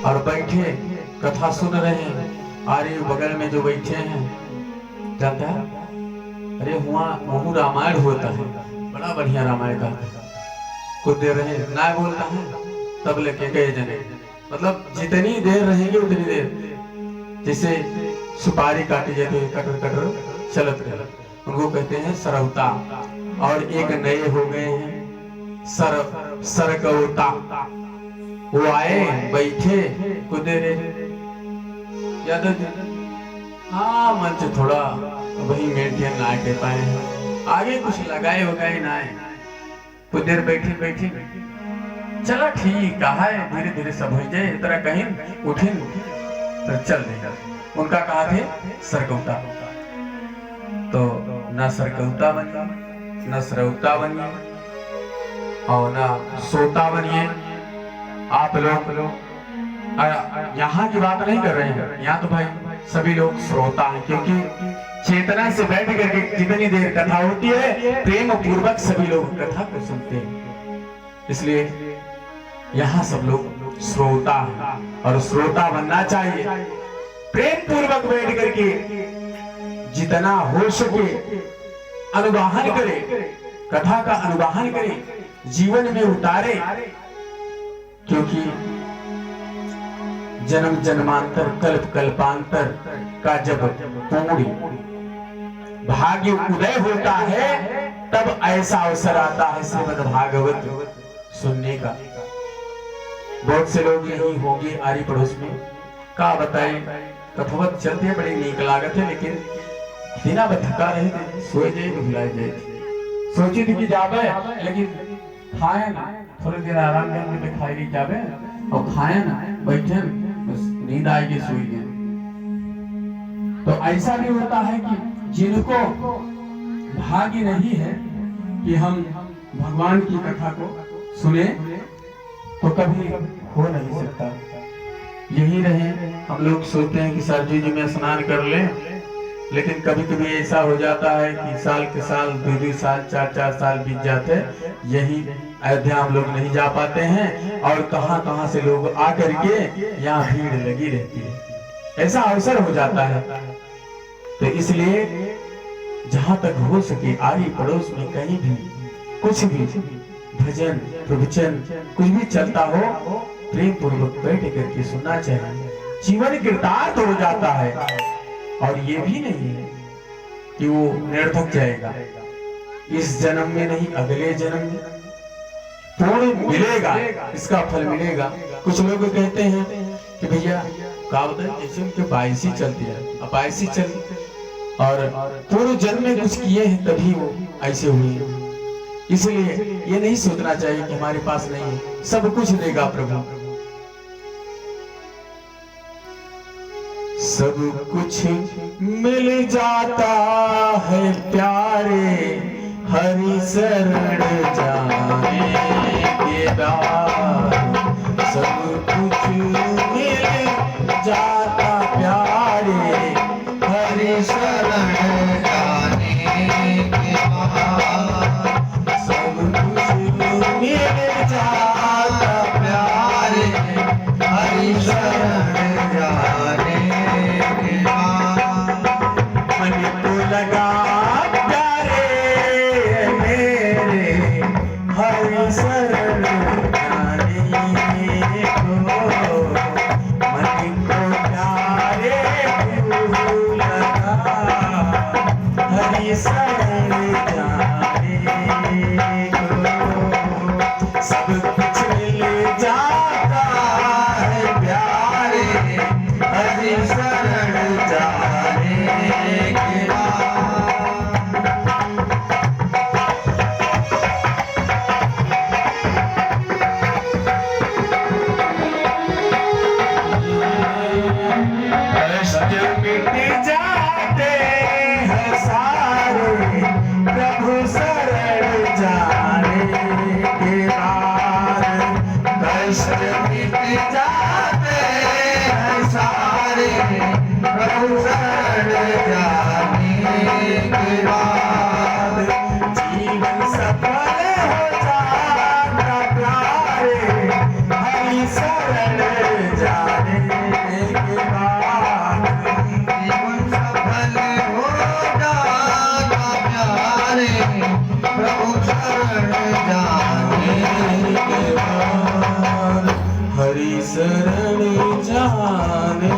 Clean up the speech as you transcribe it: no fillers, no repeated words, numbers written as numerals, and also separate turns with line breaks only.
और बैठे कथा सुन रहे हैं। अरे बगल में जो बैठे हैं जानता है, अरे वहाँ रामायण होता है, बड़ा बढ़िया रामायण का कुछ देर रहे ना बोलता है तब लेके गए जने, मतलब जितनी देर रहेंगे उतनी देर, जैसे सुपारी काटी जाती है कटर कटर चलत रहे, उनको कहते हैं सरौता। और एक नए हो गए हैं सरकौता। वो आए बैठे कुछ देर याद, हाँ मंच थोड़ा वही मेंटेन ना कर पाए हैं, आगे कुछ लगाए वगाए ना आए, कुछ देर बैठे बैठे चला ठीक है धीरे धीरे सब हो जाए इतना कहीं उठे तो चल देगा। उनका कहा थे सरकौता, तो ना सरकौता बनिए ना सरौता बनिए और ना सोता बनिए। आप लोग यहाँ की बात नहीं कर रहे हैं, यहाँ तो भाई सभी लोग श्रोता हैं, क्योंकि चेतना से बैठ करके जितनी देर कथा होती है प्रेम पूर्वक सभी लोग कथा को सुनते हैं, इसलिए यहाँ सब लोग श्रोता हैं और श्रोता बनना चाहिए। प्रेम पूर्वक बैठ करके जितना हो सके अनुवाहन करे, कथा का अनुवाहन करे, जीवन में उतारे, क्योंकि जन्म जन्मांतर कल्प कल्पांतर का जब पूरी भाग्य उदय होता है तब ऐसा अवसर आता है श्रीमद् भागवत सुनने का। बहुत से लोग यही होंगे आरी पड़ोस में, का बताए कथवत चलते बड़ी नीक लागत है, लेकिन बिना थका रहे थे सोए जाए तो भुलाए जाए, सोची थी कि जावे लेकिन खाए ना, थोड़ी देर आराम करके तो खाई नहीं जावे और खाए ना बैठे नींद आएगी सोई गए। तो ऐसा भी होता है कि जिनको भाग्य नहीं है कि हम भगवान की कथा को सुने तो कभी हो नहीं सकता। यही रहे हम लोग सोचते हैं कि सरजू जी में स्नान कर लें, लेकिन कभी कभी ऐसा हो जाता है कि साल के साल 2-2 साल 4-4 साल बीत जाते, यही अयोध्या हम लोग नहीं जा पाते हैं और कहां से लोग आकर के यहाँ भीड़ लगी रहती है, ऐसा अवसर हो जाता है। तो इसलिए जहां तक हो सके आरी पड़ोस में कहीं भी कुछ भी भजन प्रवचन कुछ भी चलता हो प्रेम पूर्वक बैठ करके सुनना चाहिए, जीवन कृतार्थ हो जाता है। और ये भी नहीं है कि वो निरर्थक जाएगा, इस जन्म में नहीं अगले जन्म में पूर्ण मिलेगा, इसका फल मिलेगा। कुछ लोग कहते हैं कि भैया का बताए जैसे उनके 22 चलती है, अब 22 चल और पूर्व जन्म में कुछ किए हैं तभी वो ऐसे हुए। इसलिए ये नहीं सोचना चाहिए कि हमारे पास नहीं है, सब कुछ देगा प्रभु, सब कुछ मिल जाता है प्यारे हरि शरण जाने के बाद, सब कुछ मिल जाता प्यारे हरि शरण जाने के बाद, सब कुछ मिल जाता प्यारे हरि शरण जाने के बाद। मन को लगा प्यारे मेरे हरि शरण जाने को, मन को प्यारे लगा हरि शरण जाने को, सब कुछ मिल जाता है प्यारे हरि शरण जाने के बाद। कष्ट मिट जाते हैं सारे प्रभु शरण जाने के बाद, कष्ट मिट जाते हैं सारे प्रभु शरण जाने के बाद, जीवन सफल हो जाता प्यारे हरि शरण जाने
जाने
हरि शरण जाने